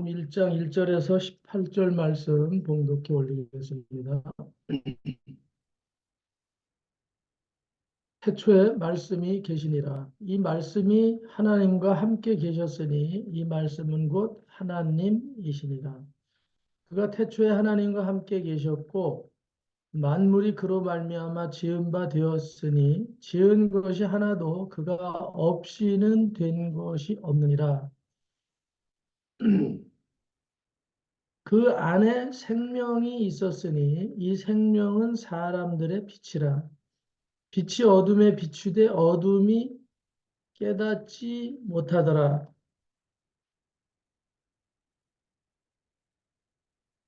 1장 1절에서 18절 말씀 봉독해 올리겠습니다. 태초에 말씀이 계시니라. 이 말씀이 하나님과 함께 계셨으니 이 말씀은 곧 하나님이시니라. 그가 태초에 하나님과 함께 계셨고 만물이 그로 말미암아 지은 바 되었으니 지은 것이 하나도 그가 없이는 된 것이 없느니라. 그 안에 생명이 있었으니 이 생명은 사람들의 빛이라. 빛이 어둠에 비추되 어둠이 깨닫지 못하더라.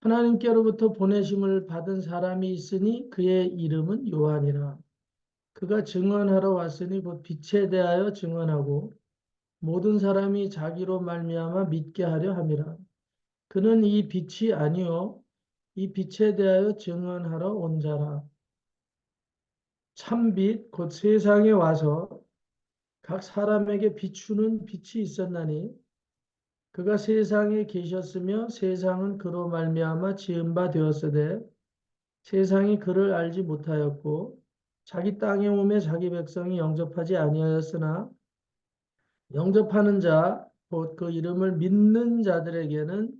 하나님께로부터 보내심을 받은 사람이 있으니 그의 이름은 요한이라. 그가 증언하러 왔으니 곧 빛에 대하여 증언하고 모든 사람이 자기로 말미암아 믿게 하려 함이라. 그는 이 빛이 아니요 이 빛에 대하여 증언하러 온 자라. 참빛 곧 세상에 와서 각 사람에게 비추는 빛이 있었나니 그가 세상에 계셨으며 세상은 그로 말미암아 지은 바 되었으되 세상이 그를 알지 못하였고 자기 땅에 오매 자기 백성이 영접하지 아니하였으나 영접하는 자 곧 그 이름을 믿는 자들에게는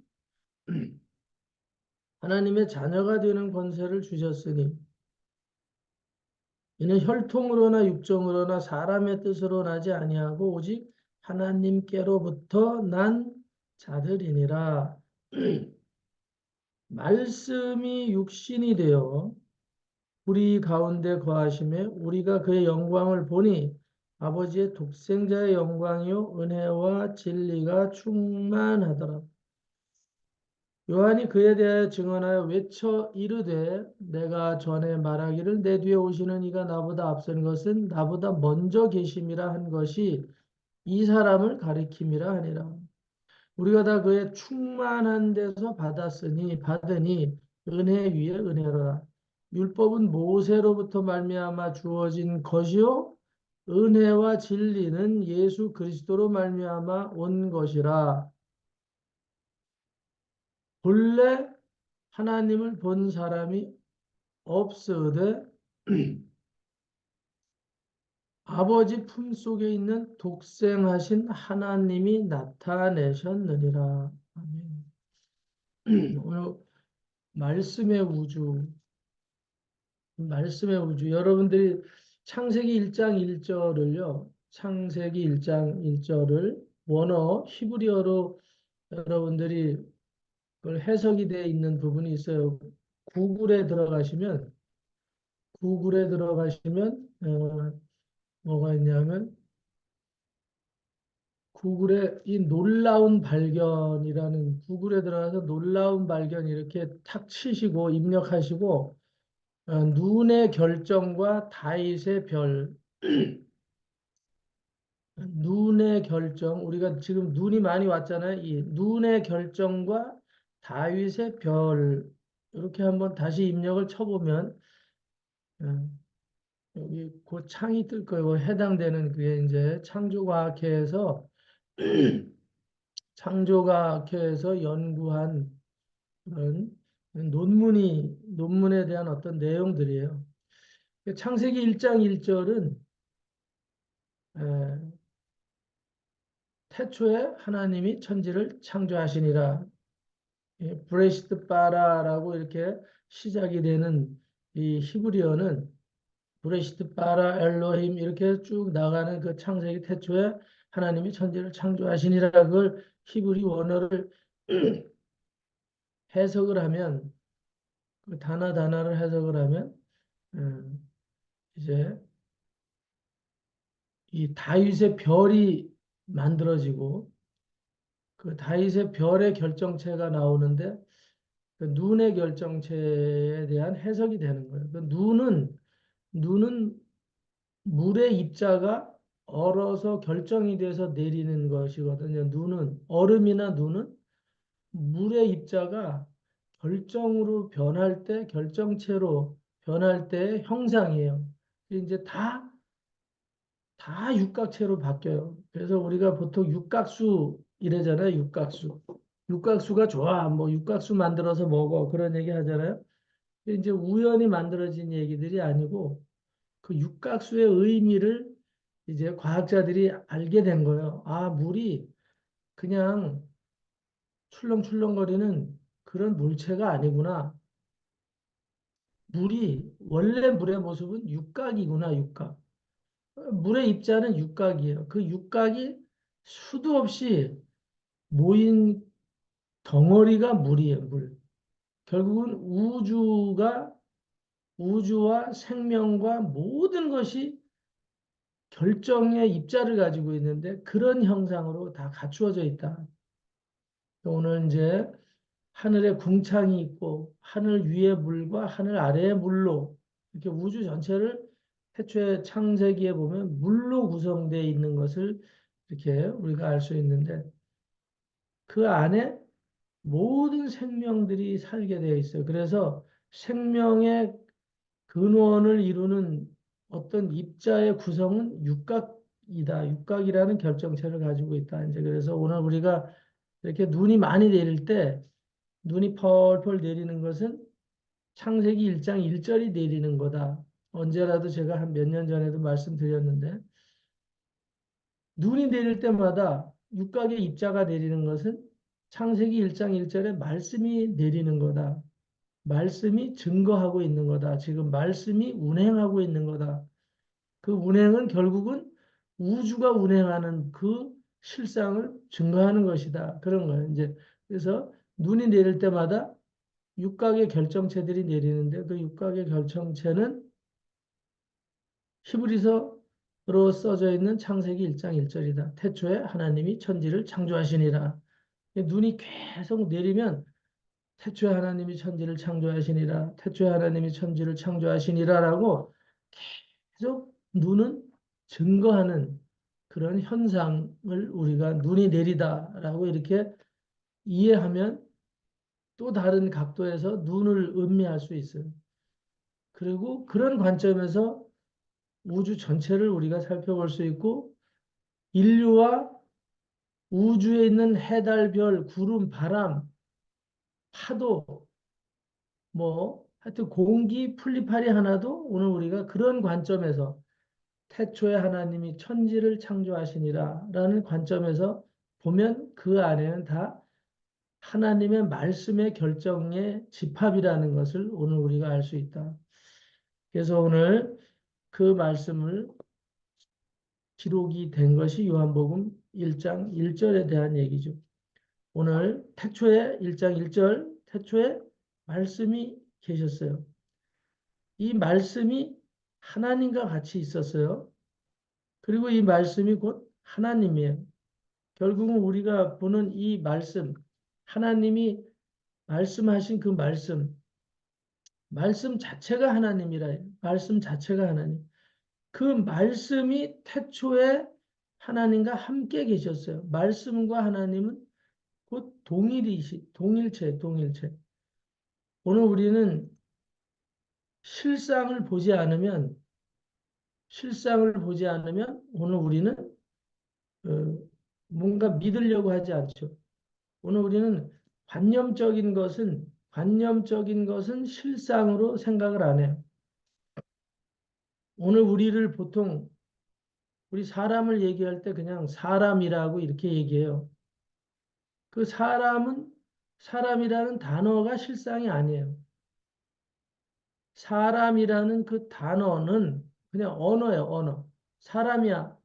하나님의 자녀가 되는 권세를 주셨으니 이는 혈통으로나 육정으로나 사람의 뜻으로 나지 아니하고 오직 하나님께로부터 난 자들이니라. 말씀이 육신이 되어 우리 가운데 거하심에 우리가 그의 영광을 보니 아버지의 독생자의 영광이요 은혜와 진리가 충만하더라. 요한이 그에 대하여 증언하여 외쳐 이르되 내가 전에 말하기를 내 뒤에 오시는 이가 나보다 앞선 것은 나보다 먼저 계심이라 한 것이 이 사람을 가리킴이라 하니라. 우리가 다 그의 충만한 데서 받으니 은혜 위에 은혜로라. 율법은 모세로부터 말미암아 주어진 것이요 은혜와 진리는 예수 그리스도로 말미암아 온 것이라. 본래 하나님을 본 사람이 없으되 아버지 품속에 있는 독생하신 하나님이 나타내셨느니라. 아멘. 오늘 말씀의 우주. 여러분들이 창세기 1장 1절을요. 창세기 1장 1절을 원어 히브리어로 여러분들이 그걸 해석이 되어 있는 부분이 있어요. 구글에 들어가시면 뭐가 있냐면 구글에 이 놀라운 발견이라는 구글에 들어가서 놀라운 발견 이렇게 탁 치시고 입력하시고 눈의 결정과 다윗의 별 눈의 결정 우리가 지금 눈이 많이 왔잖아요. 이 눈의 결정과 다윗의 별 이렇게 한번 다시 입력을 쳐보면 어, 여기 그 창이 뜰 거예요. 해당되는 그게 이제 창조과학회에서 연구한 그런 논문에 대한 어떤 내용들이에요. 창세기 1장 1절은 태초에 하나님이 천지를 창조하시니라. 브레시트 바라라고 이렇게 시작이 되는 이 히브리어는 브레시트 바라 엘로힘 이렇게 쭉 나가는 그 창세기 태초에 하나님이 천지를 창조하시니라. 그걸 히브리 원어를 해석을 하면 그 단어를 해석을 하면 이제 이 다윗의 별이 만들어지고 그 다윗의 별의 결정체가 나오는데 그 눈의 결정체에 대한 해석이 되는 거예요. 그 눈은 물의 입자가 얼어서 결정이 돼서 내리는 것이거든요. 얼음이나 눈은 물의 입자가 결정으로 변할 때, 결정체로 변할 때 형상이에요. 이제 다 육각체로 바뀌어요. 그래서 우리가 보통 육각수 이래잖아요. 육각수. 육각수가 좋아. 뭐 육각수 만들어서 먹어. 그런 얘기 하잖아요. 근데 이제 우연히 만들어진 얘기들이 아니고 그 육각수의 의미를 이제 과학자들이 알게 된 거예요. 아, 물이 그냥 출렁출렁거리는 그런 물체가 아니구나. 물이 원래 물의 모습은 육각이구나, 육각. 물의 입자는 육각이에요. 그 육각이 수도 없이 모인 덩어리가 물이에요, 물. 결국은 우주와 생명과 모든 것이 결정의 입자를 가지고 있는데 그런 형상으로 다 갖추어져 있다. 오늘 이제 하늘에 궁창이 있고 하늘 위의 물과 하늘 아래의 물로 이렇게 우주 전체를 태초에 창세기에 보면 물로 구성되어 있는 것을 이렇게 우리가 알 수 있는데 그 안에 모든 생명들이 살게 되어 있어요. 그래서 생명의 근원을 이루는 어떤 입자의 구성은 육각이다. 육각이라는 결정체를 가지고 있다. 이제 그래서 오늘 우리가 이렇게 눈이 많이 내릴 때 눈이 펄펄 내리는 것은 창세기 1장 1절이 내리는 거다. 언제라도 제가 한 몇 년 전에도 말씀드렸는데 눈이 내릴 때마다 육각의 입자가 내리는 것은 창세기 1장 1절에 말씀이 내리는 거다. 말씀이 증거하고 있는 거다. 지금 말씀이 운행하고 있는 거다. 그 운행은 결국은 우주가 운행하는 그 실상을 증거하는 것이다. 그런 거예요. 이제 그래서 눈이 내릴 때마다 육각의 결정체들이 내리는데 그 육각의 결정체는 히브리서로 써져 있는 창세기 1장 1절이다. 태초에 하나님이 천지를 창조하시니라. 눈이 계속 내리면 태초에 하나님이 천지를 창조하시니라. 태초에 하나님이 천지를 창조하시니라라고 계속 눈은 증거하는 그런 현상을 우리가 눈이 내리다라고 이렇게 이해하면 또 다른 각도에서 눈을 음미할 수 있어요. 그리고 그런 관점에서 우주 전체를 우리가 살펴볼 수 있고 인류와 우주에 있는 해, 달, 별, 구름, 바람, 파도, 뭐 하여튼 공기, 풀리파리 하나도 오늘 우리가 그런 관점에서 태초에 하나님이 천지를 창조하시니라 라는 관점에서 보면 그 안에는 다 하나님의 말씀의 결정의 집합이라는 것을 오늘 우리가 알 수 있다. 그래서 오늘 그 말씀을 기록이 된 것이 요한복음 1장 1절에 대한 얘기죠. 오늘 태초에 1장 1절 태초에 말씀이 계셨어요. 이 말씀이 하나님과 같이 있었어요. 그리고 이 말씀이 곧 하나님이에요. 결국은 우리가 보는 이 말씀, 하나님이 말씀하신 그 말씀 자체가 하나님이라. 말씀 자체가 하나님. 그 말씀이 태초에 하나님과 함께 계셨어요. 말씀과 하나님은 곧 동일체. 오늘 우리는 실상을 보지 않으면 오늘 우리는 어, 뭔가 믿으려고 하지 않죠. 오늘 우리는 관념적인 것은 실상으로 생각을 안 해요. 오늘 우리를 보통 우리 사람을 얘기할 때 그냥 사람이라고 이렇게 얘기해요. 그 사람이라는 단어가 실상이 아니에요. 사람이라는 그 단어는 그냥 언어예요, 언어. 사람이야.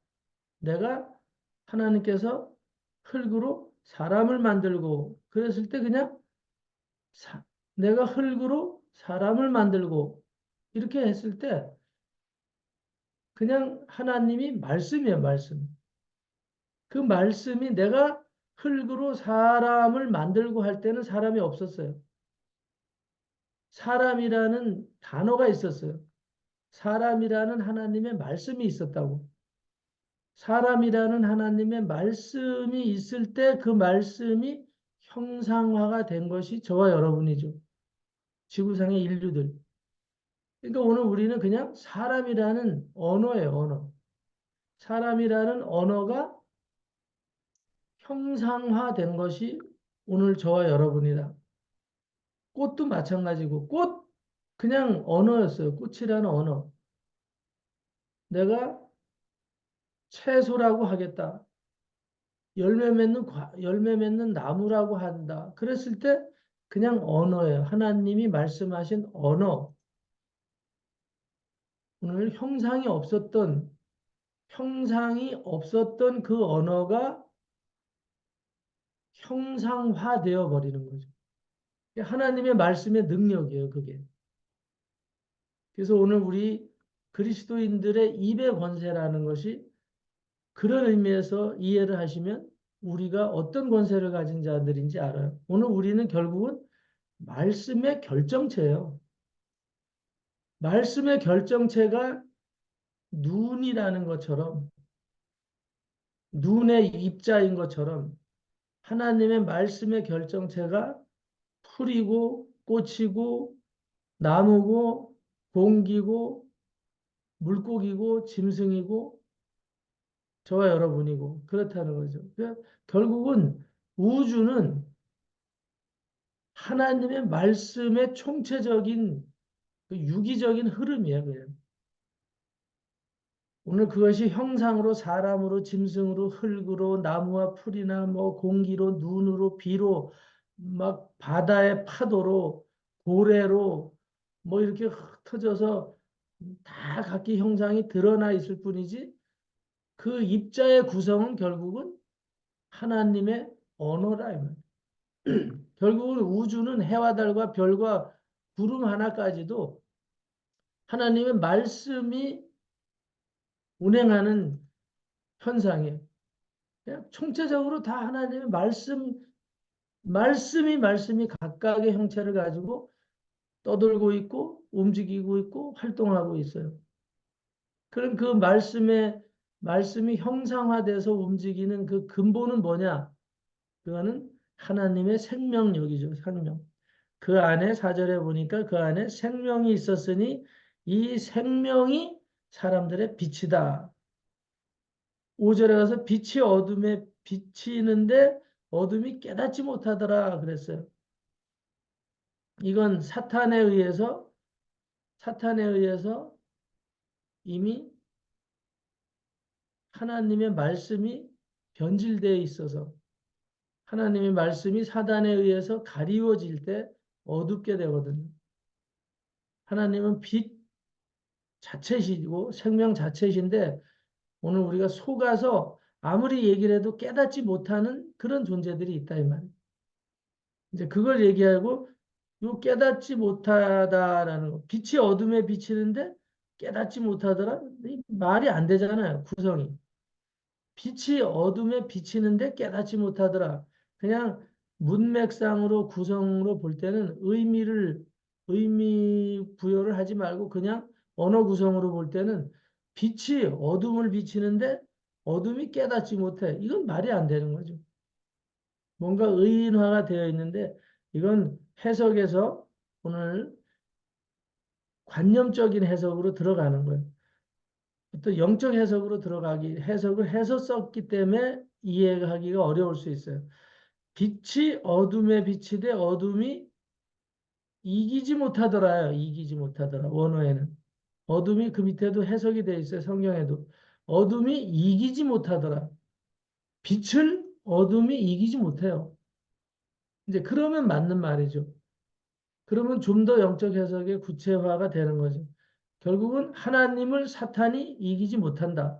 내가 하나님께서 흙으로 사람을 만들고 그랬을 때 그냥 사- 내가 흙으로 사람을 만들고 이렇게 했을 때 그냥 하나님이 말씀이에요, 말씀. 그 말씀이 내가 흙으로 사람을 만들고 할 때는 사람이 없었어요. 사람이라는 단어가 있었어요. 사람이라는 하나님의 말씀이 있었다고. 사람이라는 하나님의 말씀이 있을 때 그 말씀이 형상화가 된 것이 저와 여러분이죠. 지구상의 인류들. 그러니까 오늘 우리는 그냥 사람이라는 언어예요, 언어. 사람이라는 언어가 형상화된 것이 오늘 저와 여러분이다. 꽃도 마찬가지고 꽃 그냥 언어였어요. 꽃이라는 언어. 내가 채소라고 하겠다. 열매 맺는 나무라고 한다. 그랬을 때 그냥 언어예요. 하나님이 말씀하신 언어. 오늘 형상이 없었던 그 언어가 형상화되어 버리는 거죠. 하나님의 말씀의 능력이에요, 그게. 그래서 오늘 우리 그리스도인들의 입의 권세라는 것이 그런 의미에서 이해를 하시면 우리가 어떤 권세를 가진 자들인지 알아요. 오늘 우리는 결국은 말씀의 결정체예요. 말씀의 결정체가 눈이라는 것처럼, 눈의 입자인 것처럼 하나님의 말씀의 결정체가 풀이고 꽃이고 나무고 공기고 물고기고 짐승이고 저와 여러분이고 그렇다는 거죠. 그러니까 결국은 우주는 하나님의 말씀의 총체적인 그 유기적인 흐름이에요. 그냥. 오늘 그것이 형상으로 사람으로 짐승으로 흙으로 나무와 풀이나 뭐 공기로 눈으로 비로 막 바다의 파도로 고래로 뭐 이렇게 흩어져서 다 각기 형상이 드러나 있을 뿐이지 그 입자의 구성은 결국은 하나님의 언어라 이 말이에요. 결국은 우주는 해와 달과 별과 구름 하나까지도 하나님의 말씀이 운행하는 현상이에요. 그냥 총체적으로 다 하나님의 말씀이 각각의 형체를 가지고 떠돌고 있고 움직이고 있고 활동하고 있어요. 그럼 그 말씀이 형상화돼서 움직이는 그 근본은 뭐냐? 그거는 하나님의 생명력이죠, 생명. 그 안에 사절에 보니까 그 안에 생명이 있었으니 이 생명이 사람들의 빛이다. 5절에 가서 빛이 어둠에 비치는데 어둠이 깨닫지 못하더라 그랬어요. 이건 사탄에 의해서 이미 하나님의 말씀이 변질되어 있어서 하나님의 말씀이 사단에 의해서 가리워질 때 어둡게 되거든요. 하나님은 빛 자체시고 생명 자체신데 오늘 우리가 속아서 아무리 얘기를 해도 깨닫지 못하는 그런 존재들이 있다 이 말이에요. 이제 그걸 얘기하고 요 깨닫지 못하다라는 거. 빛이 어둠에 비치는데 깨닫지 못하더라? 말이 안 되잖아요. 구성이. 빛이 어둠에 비치는데 깨닫지 못하더라. 그냥 문맥상으로 구성으로 볼 때는 의미 부여를 하지 말고 그냥 언어 구성으로 볼 때는 빛이 어둠을 비치는데 어둠이 깨닫지 못해. 이건 말이 안 되는 거죠. 뭔가 의인화가 되어 있는데 이건 해석에서 오늘 관념적인 해석으로 들어가는 거예요. 또 영적 해석으로 해석을 해서 썼기 때문에 이해하기가 어려울 수 있어요. 빛이 어둠에 비치되 어둠이 이기지 못하더라요. 이기지 못하더라. 원어에는. 어둠이 그 밑에도 해석이 되어 있어요. 성경에도. 어둠이 이기지 못하더라. 빛을 어둠이 이기지 못해요. 이제 그러면 맞는 말이죠. 그러면 좀 더 영적 해석의 구체화가 되는 거죠. 결국은 하나님을 사탄이 이기지 못한다.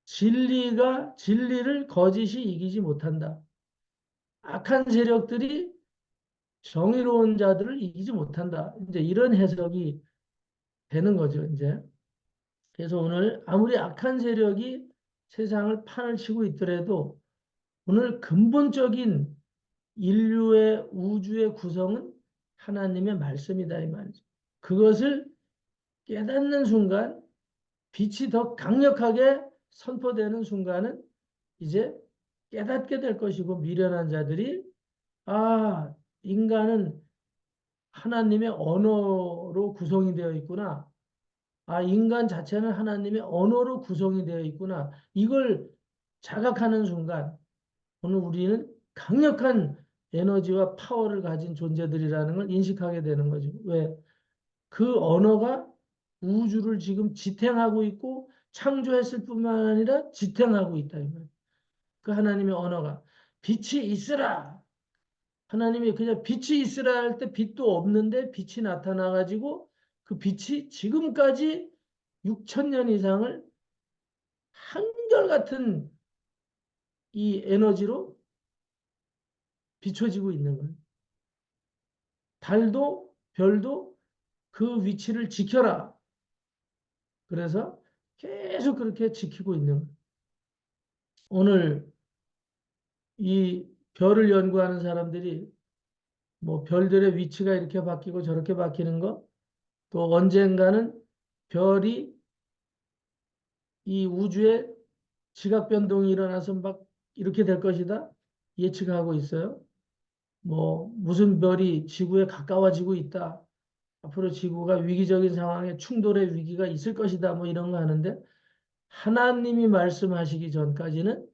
진리를 거짓이 이기지 못한다. 악한 세력들이 정의로운 자들을 이기지 못한다. 이제 이런 해석이 되는 거죠, 이제. 그래서 오늘 아무리 악한 세력이 세상을 판을 치고 있더라도 오늘 근본적인 인류의 우주의 구성은 하나님의 말씀이다 이 말이죠. 그것을 깨닫는 순간 빛이 더 강력하게 선포되는 순간은 이제 깨닫게 될 것이고 미련한 자들이 아, 인간은 하나님의 언어로 구성이 되어 있구나. 아, 인간 자체는 하나님의 언어로 구성이 되어 있구나. 이걸 자각하는 순간 오늘 우리는 강력한 에너지와 파워를 가진 존재들이라는 걸 인식하게 되는 거죠. 왜? 그 언어가 우주를 지금 지탱하고 있고 창조했을 뿐만 아니라 지탱하고 있다. 이 말이에요. 그 하나님의 언어가 빛이 있으라. 하나님이 그냥 빛이 있으라 할 때 빛도 없는데 빛이 나타나가지고 그 빛이 지금까지 6천 년 이상을 한결같은 이 에너지로 비춰지고 있는 거예요. 달도 별도 그 위치를 지켜라. 그래서 계속 그렇게 지키고 있는 거예요. 오늘 이 별을 연구하는 사람들이 뭐 별들의 위치가 이렇게 바뀌고 저렇게 바뀌는 거, 또 언젠가는 별이 이 우주에 지각 변동이 일어나서 막 이렇게 될 것이다 예측하고 있어요. 뭐 무슨 별이 지구에 가까워지고 있다. 앞으로 지구가 위기적인 상황에 충돌의 위기가 있을 것이다. 뭐 이런 거 하는데 하나님이 말씀하시기 전까지는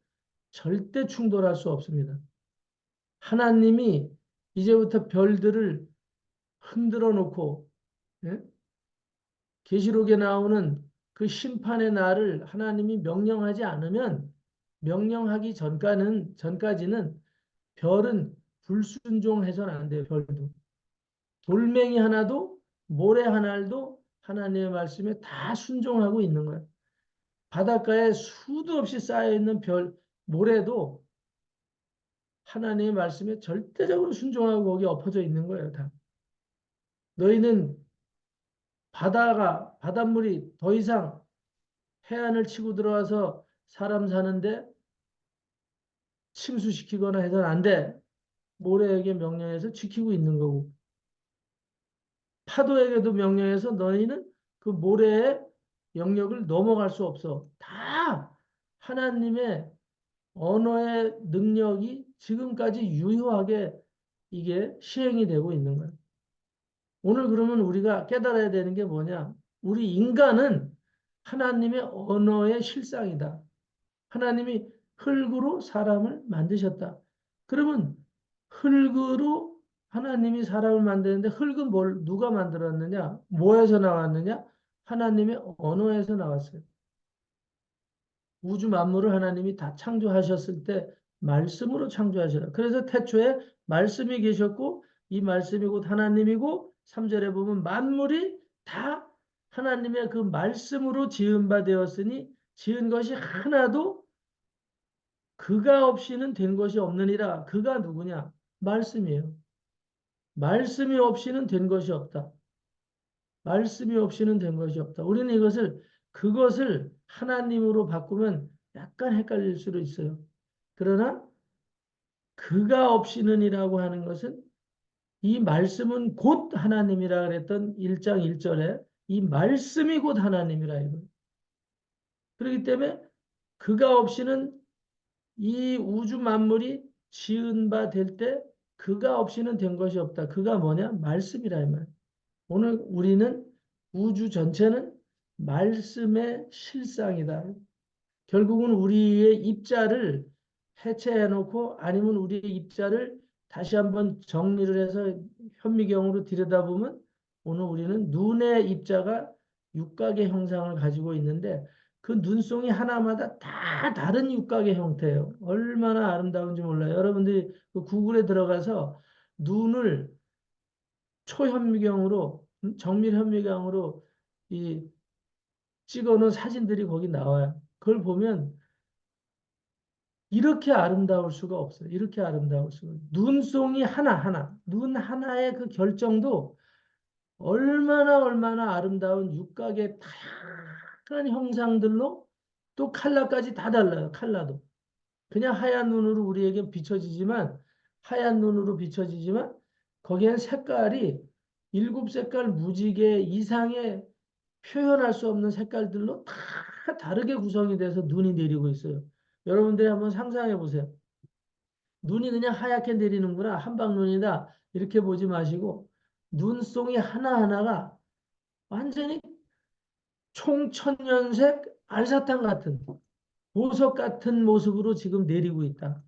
절대 충돌할 수 없습니다. 하나님이 이제부터 별들을 흔들어 놓고 예? 계시록에 나오는 그 심판의 날을 하나님이 명령하지 않으면 명령하기 전까지는 별은 불순종해서는 안 돼요. 별도. 돌멩이 하나도 모래 하나도 하나님의 말씀에 다 순종하고 있는 거예요. 바닷가에 수도 없이 쌓여있는 별, 모래도 하나님의 말씀에 절대적으로 순종하고 거기 엎어져 있는 거예요. 다. 너희는 바닷물이 더 이상 해안을 치고 들어와서 사람 사는데 침수시키거나 해서는 안 돼. 모래에게 명령해서 지키고 있는 거고. 파도에게도 명령해서 너희는 그 모래의 영역을 넘어갈 수 없어. 다 하나님의 언어의 능력이 지금까지 유효하게 이게 시행이 되고 있는 거예요. 오늘 그러면 우리가 깨달아야 되는 게 뭐냐? 우리 인간은 하나님의 언어의 실상이다. 하나님이 흙으로 사람을 만드셨다. 그러면 흙으로 하나님이 사람을 만드는데 흙은 누가 만들었느냐? 뭐에서 나왔느냐? 하나님의 언어에서 나왔어요. 우주 만물을 하나님이 다 창조하셨을 때 말씀으로 창조하셨다. 그래서 태초에 말씀이 계셨고 이 말씀이 곧 하나님이고 3절에 보면 만물이 다 하나님의 그 말씀으로 지은 바 되었으니 지은 것이 하나도 그가 없이는 된 것이 없느니라. 그가 누구냐? 말씀이에요. 말씀이 없이는 된 것이 없다. 말씀이 없이는 된 것이 없다. 우리는 그것을 하나님으로 바꾸면 약간 헷갈릴 수도 있어요. 그러나 그가 없이는이라고 하는 것은 이 말씀은 곧 하나님이라 그랬던 1장 1절에 이 말씀이 곧 하나님이라 이거. 그렇기 때문에 그가 없이는 이 우주 만물이 지은 바 될 때 그가 없이는 된 것이 없다. 그가 뭐냐? 말씀이라 이 말. 오늘 우리는 우주 전체는 말씀의 실상이다. 결국은 우리의 입자를 해체해 놓고 아니면 우리의 입자를 다시 한번 정리를 해서 현미경으로 들여다보면 오늘 우리는 눈의 입자가 육각의 형상을 가지고 있는데 그 눈송이 하나마다 다 다른 육각의 형태예요. 얼마나 아름다운지 몰라요. 여러분들이 그 구글에 들어가서 눈을 초현미경으로 정밀 현미경으로 이 찍어놓은 사진들이 거기 나와요. 그걸 보면 이렇게 아름다울 수가 없어요. 이렇게 아름다울 수가. 눈송이 하나하나, 눈 하나의 그 결정도 얼마나 아름다운 육각의 다양한 형상들로 또 컬러까지 다 달라요. 컬러도. 그냥 하얀 눈으로 우리에게 비춰지지만, 하얀 눈으로 비춰지지만, 거기엔 색깔이 일곱 색깔 무지개 이상의 표현할 수 없는 색깔들로 다 다르게 구성이 돼서 눈이 내리고 있어요. 여러분들이 한번 상상해 보세요. 눈이 그냥 하얗게 내리는구나. 한방눈이다. 이렇게 보지 마시고 눈송이 하나하나가 완전히 총천연색 알사탕 같은 보석 같은 모습으로 지금 내리고 있다.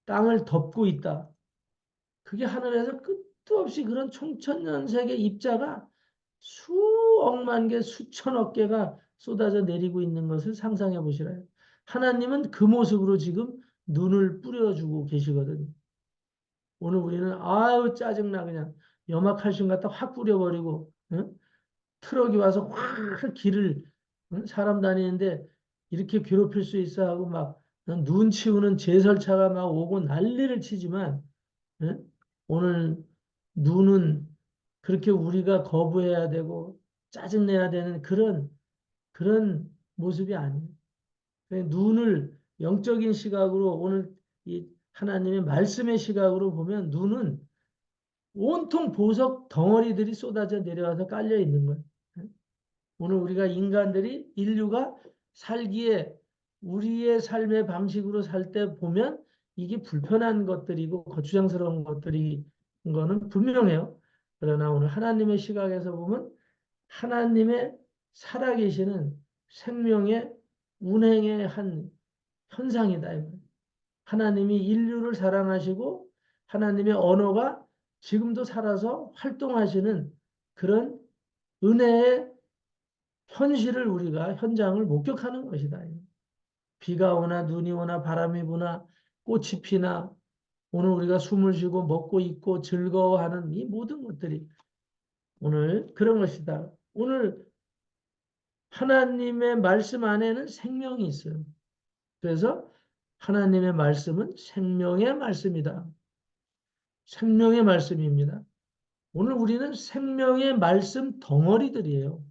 땅을 덮고 있다. 그게 하늘에서 끝도 없이 그런 총천연색의 입자가 수억만 개, 수천억 개가 쏟아져 내리고 있는 것을 상상해 보시라요. 하나님은 그 모습으로 지금 눈을 뿌려주고 계시거든요. 오늘 우리는 아유 짜증나 그냥 염화칼슘 갖다 확 뿌려버리고 응? 트럭이 와서 확 길을 응? 사람 다니는데 이렇게 괴롭힐 수 있어 하고 막 눈 치우는 제설차가 막 오고 난리를 치지만 응? 오늘 눈은 그렇게 우리가 거부해야 되고 짜증내야 되는 그런 모습이 아니에요. 눈을 영적인 시각으로 오늘 이 하나님의 말씀의 시각으로 보면 눈은 온통 보석 덩어리들이 쏟아져 내려와서 깔려 있는 거예요. 오늘 우리가 인간들이 인류가 살기에 우리의 삶의 방식으로 살 때 보면 이게 불편한 것들이고 거추장스러운 것들이 거는 분명해요. 그러나 오늘 하나님의 시각에서 보면 하나님의 살아계시는 생명의 운행의 한 현상이다. 하나님이 인류를 사랑하시고 하나님의 언어가 지금도 살아서 활동하시는 그런 은혜의 현실을 우리가 현장을 목격하는 것이다. 비가 오나 눈이 오나 바람이 부나 꽃이 피나 오늘 우리가 숨을 쉬고 먹고 있고 즐거워하는 이 모든 것들이 오늘 그런 것이다. 오늘 하나님의 말씀 안에는 생명이 있어요. 그래서 하나님의 말씀은 생명의 말씀이다. 생명의 말씀입니다. 오늘 우리는 생명의 말씀 덩어리들이에요.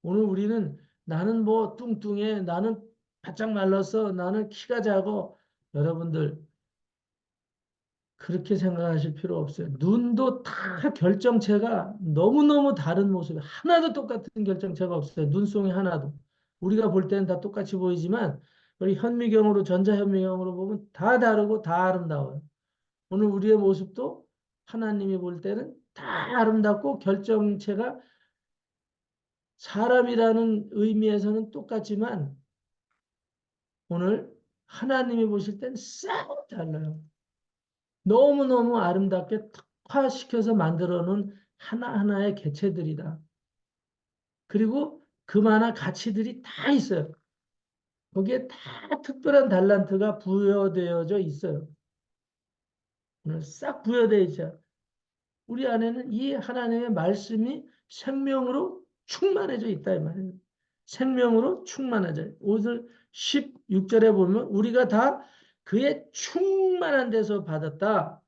오늘 우리는 나는 뭐 뚱뚱해, 나는 바짝 말랐어, 나는 키가 작어. 여러분들 그렇게 생각하실 필요 없어요. 눈도 다 결정체가 너무너무 다른 모습이 하나도 똑같은 결정체가 없어요. 눈송이 하나도. 우리가 볼 때는 다 똑같이 보이지만 우리 현미경으로 전자현미경으로 보면 다 다르고 다 아름다워요. 오늘 우리의 모습도 하나님이 볼 때는 다 아름답고 결정체가 사람이라는 의미에서는 똑같지만 오늘 하나님이 보실 땐 싹 달라요. 너무너무 아름답게 특화시켜서 만들어 놓은 하나하나의 개체들이다. 그리고 그만한 가치들이 다 있어요. 거기에 다 특별한 달란트가 부여되어져 있어요. 오늘 싹 부여되어 있죠. 우리 안에는 이 하나님의 말씀이 생명으로 충만해져 있다 이 말이에요. 생명으로 충만해져. 오늘 16절에 보면 우리가 다 그의 충만한 데서 받았다.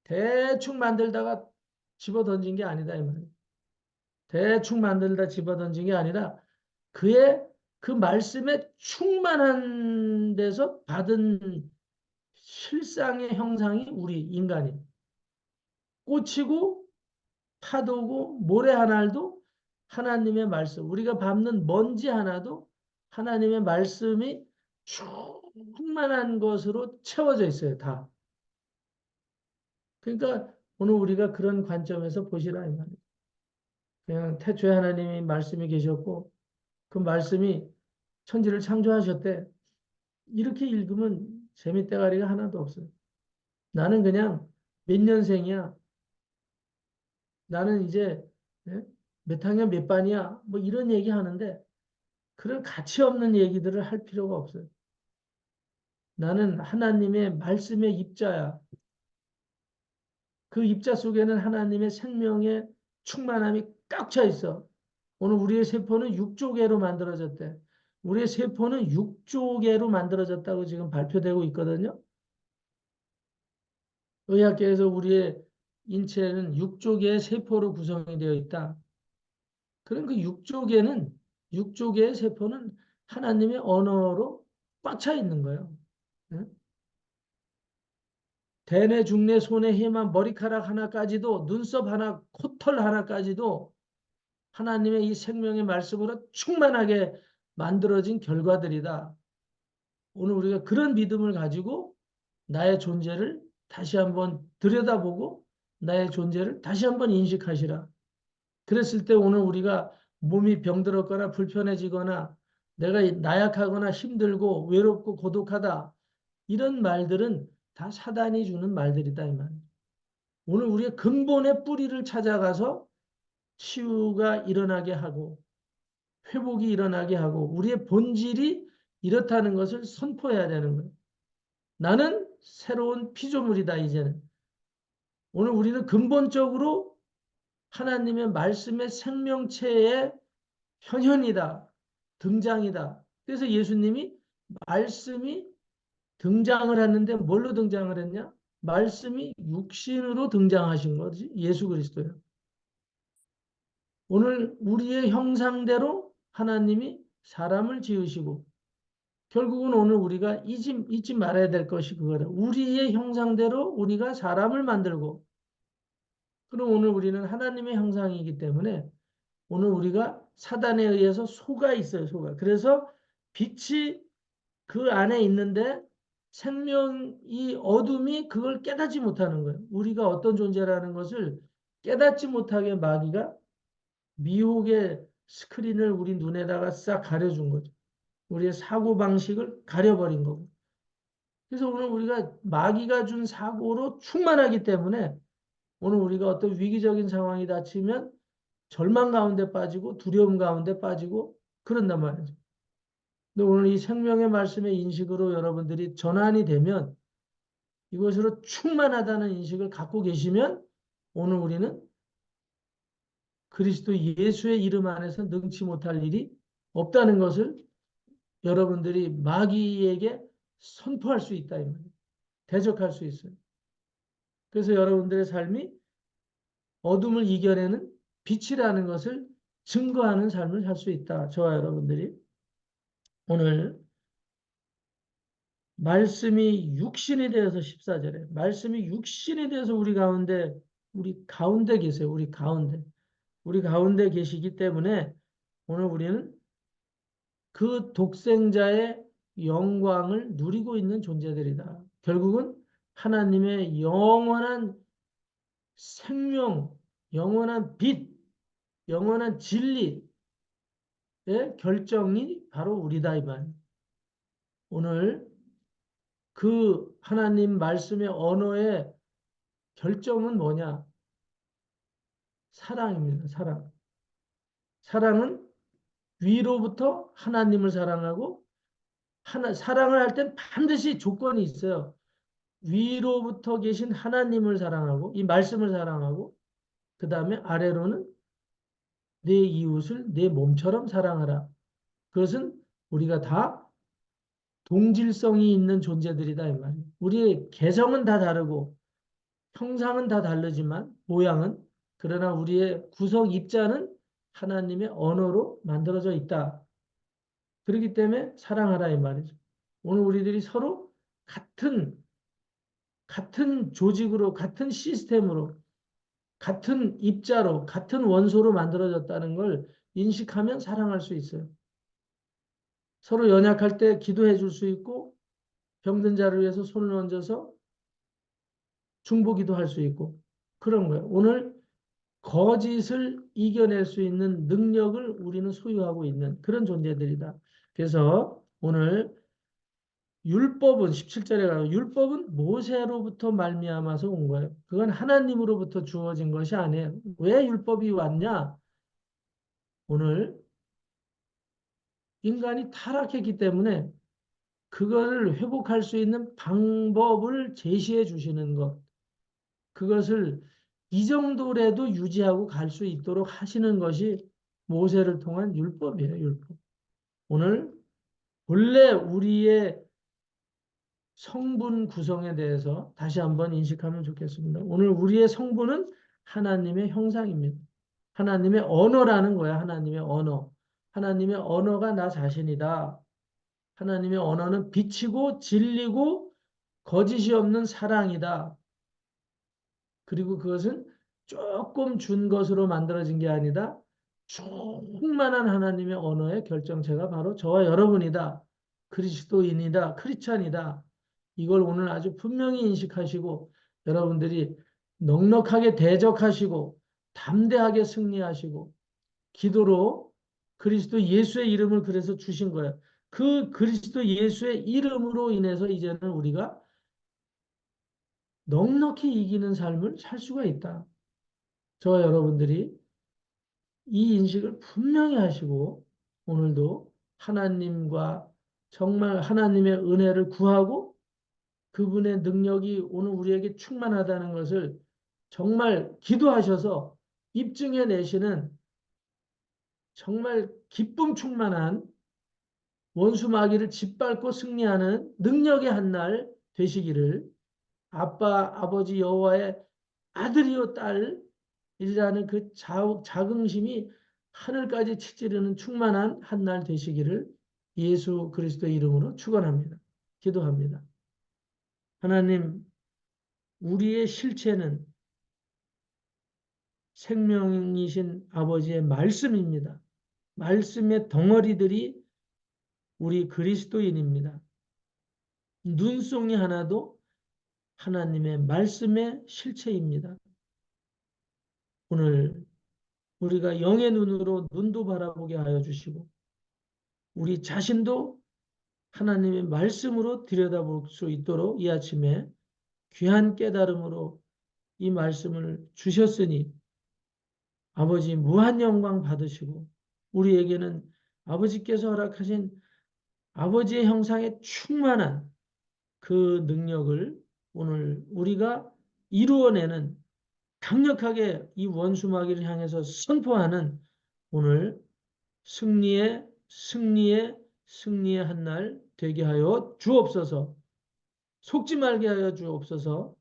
대충 만들다가 집어 던진 게 아니다 이 말이에요. 대충 만들다 집어 던진 게 아니라 그의 그 말씀에 충만한 데서 받은 실상의 형상이 우리 인간이 꽃이고 파도고 모래 하나도 하나님의 말씀 우리가 밟는 먼지 하나도 하나님의 말씀이 충만한 것으로 채워져 있어요 다. 그러니까 오늘 우리가 그런 관점에서 보시라 이 말이에요. 그냥 태초에 하나님이 말씀이 계셨고 그 말씀이 천지를 창조하셨대. 이렇게 읽으면 재미대가리가 하나도 없어요. 나는 그냥 몇 년생이야. 나는 이제 예? 몇 학년 몇 반이야. 뭐 이런 얘기 하는데 그런 가치 없는 얘기들을 할 필요가 없어요. 나는 하나님의 말씀의 입자야. 그 입자 속에는 하나님의 생명의 충만함이 꽉 차 있어. 오늘 우리의 세포는 6조개로 만들어졌대. 우리의 세포는 6조개로 만들어졌다고 지금 발표되고 있거든요. 의학계에서 우리의 인체는 6조개의 세포로 구성이 되어 있다. 그런 그 6조개의 세포는 하나님의 언어로 꽉 차 있는 거예요. 응? 대뇌, 중뇌, 손의 힘한 머리카락 하나까지도 눈썹 하나, 코털 하나까지도 하나님의 이 생명의 말씀으로 충만하게 만들어진 결과들이다. 오늘 우리가 그런 믿음을 가지고 나의 존재를 다시 한번 들여다보고 나의 존재를 다시 한번 인식하시라. 그랬을 때 오늘 우리가 몸이 병들었거나 불편해지거나 내가 나약하거나 힘들고 외롭고 고독하다. 이런 말들은 다 사단이 주는 말들이다 이 말이에요. 오늘 우리의 근본의 뿌리를 찾아가서 치유가 일어나게 하고 회복이 일어나게 하고 우리의 본질이 이렇다는 것을 선포해야 되는 거예요. 나는 새로운 피조물이다 이제는. 오늘 우리는 근본적으로 하나님의 말씀의 생명체의 현현이다. 등장이다. 그래서 예수님이 말씀이 등장을 했는데 뭘로 등장을 했냐? 말씀이 육신으로 등장하신 거지. 예수 그리스도예요. 오늘 우리의 형상대로 하나님이 사람을 지으시고 결국은 오늘 우리가 잊지 말아야 될 것이 그거다. 우리의 형상대로 우리가 사람을 만들고 그럼 오늘 우리는 하나님의 형상이기 때문에 오늘 우리가 사단에 의해서 속아 있어요. 속아. 그래서 빛이 그 안에 있는데 생명이 어둠이 그걸 깨닫지 못하는 거예요. 우리가 어떤 존재라는 것을 깨닫지 못하게 마귀가 미혹의 스크린을 우리 눈에다가 싹 가려준 거죠. 우리의 사고방식을 가려버린 거고. 그래서 오늘 우리가 마귀가 준 사고로 충만하기 때문에 오늘 우리가 어떤 위기적인 상황이 닥치면 절망 가운데 빠지고 두려움 가운데 빠지고 그런단 말이죠. 근데 오늘 이 생명의 말씀의 인식으로 여러분들이 전환이 되면 이것으로 충만하다는 인식을 갖고 계시면 오늘 우리는 그리스도 예수의 이름 안에서 능치 못할 일이 없다는 것을 여러분들이 마귀에게 선포할 수 있다 이 말이에요. 대적할 수 있어요. 그래서 여러분들의 삶이 어둠을 이겨내는 빛이라는 것을 증거하는 삶을 살 수 있다. 저와 여러분들이 오늘 말씀이 육신이 되어서 14절에 말씀이 육신이 되어서 우리 가운데 계세요. 우리 가운데 계시기 때문에 오늘 우리는 그 독생자의 영광을 누리고 있는 존재들이다. 결국은 하나님의 영원한 생명, 영원한 빛, 영원한 진리의 결정이 바로 우리다 이 말. 오늘 그 하나님 말씀의 언어의 결정은 뭐냐? 사랑입니다. 사랑. 사랑은 위로부터 하나님을 사랑하고 사랑을 할 땐 반드시 조건이 있어요. 위로부터 계신 하나님을 사랑하고 이 말씀을 사랑하고 그 다음에 아래로는 내 이웃을 내 몸처럼 사랑하라. 그것은 우리가 다 동질성이 있는 존재들이다 이 말이에요. 우리의 개성은 다 다르고 형상은 다 다르지만 모양은 그러나 우리의 구성 입자는 하나님의 언어로 만들어져 있다. 그렇기 때문에 사랑하라 이 말이죠. 오늘 우리들이 서로 같은 조직으로 같은 시스템으로 같은 입자로 같은 원소로 만들어졌다는 걸 인식하면 사랑할 수 있어요. 서로 연약할 때 기도해 줄 수 있고 병든 자를 위해서 손을 얹어서 중보기도 할 수 있고 그런 거예요. 오늘 거짓을 이겨낼 수 있는 능력을 우리는 소유하고 있는 그런 존재들이다. 그래서 오늘 율법은 17절에 가면 율법은 모세로부터 말미암아서 온 거예요. 그건 하나님으로부터 주어진 것이 아니에요. 왜 율법이 왔냐? 오늘 인간이 타락했기 때문에 그거를 회복할 수 있는 방법을 제시해 주시는 것. 그것을 이 정도라도 유지하고 갈 수 있도록 하시는 것이 모세를 통한 율법이에요, 율법. 오늘 본래 우리의 성분 구성에 대해서 다시 한번 인식하면 좋겠습니다. 오늘 우리의 성분은 하나님의 형상입니다. 하나님의 언어라는 거야, 하나님의 언어. 하나님의 언어가 나 자신이다. 하나님의 언어는 빛이고 진리고 거짓이 없는 사랑이다. 그리고 그것은 조금 준 것으로 만들어진 게 아니다. 충만한 하나님의 언어의 결정체가 바로 저와 여러분이다. 그리스도인이다. 크리스찬이다. 이걸 오늘 아주 분명히 인식하시고 여러분들이 넉넉하게 대적하시고 담대하게 승리하시고 기도로 그리스도 예수의 이름을 그래서 주신 거예요. 그 그리스도 예수의 이름으로 인해서 이제는 우리가 넉넉히 이기는 삶을 살 수가 있다. 저와 여러분들이 이 인식을 분명히 하시고 오늘도 하나님과 정말 하나님의 은혜를 구하고 그분의 능력이 오늘 우리에게 충만하다는 것을 정말 기도하셔서 입증해 내시는 정말 기쁨 충만한 원수 마귀를 짓밟고 승리하는 능력의 한 날 되시기를 아버지 여호와의 아들이요 딸이라는 그 자긍심이 하늘까지 치찌르는 충만한 한 날 되시기를 예수 그리스도 이름으로 축원합니다. 기도합니다. 하나님, 우리의 실체는 생명이신 아버지의 말씀입니다. 말씀의 덩어리들이 우리 그리스도인입니다. 눈송이 하나도 하나님의 말씀의 실체입니다. 오늘 우리가 영의 눈으로 눈도 바라보게 하여 주시고 우리 자신도 하나님의 말씀으로 들여다볼 수 있도록 이 아침에 귀한 깨달음으로 이 말씀을 주셨으니 아버지 무한 영광 받으시고 우리에게는 아버지께서 허락하신 아버지의 형상에 충만한 그 능력을 오늘 우리가 이루어내는 강력하게 이 원수마귀를 향해서 선포하는 오늘 승리의 한 날 되게 하여 주옵소서. 속지 말게 하여 주옵소서.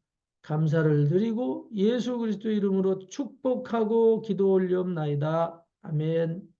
감사를 드리고 예수 그리스도 이름으로 축복하고 기도 올리옵나이다. 아멘.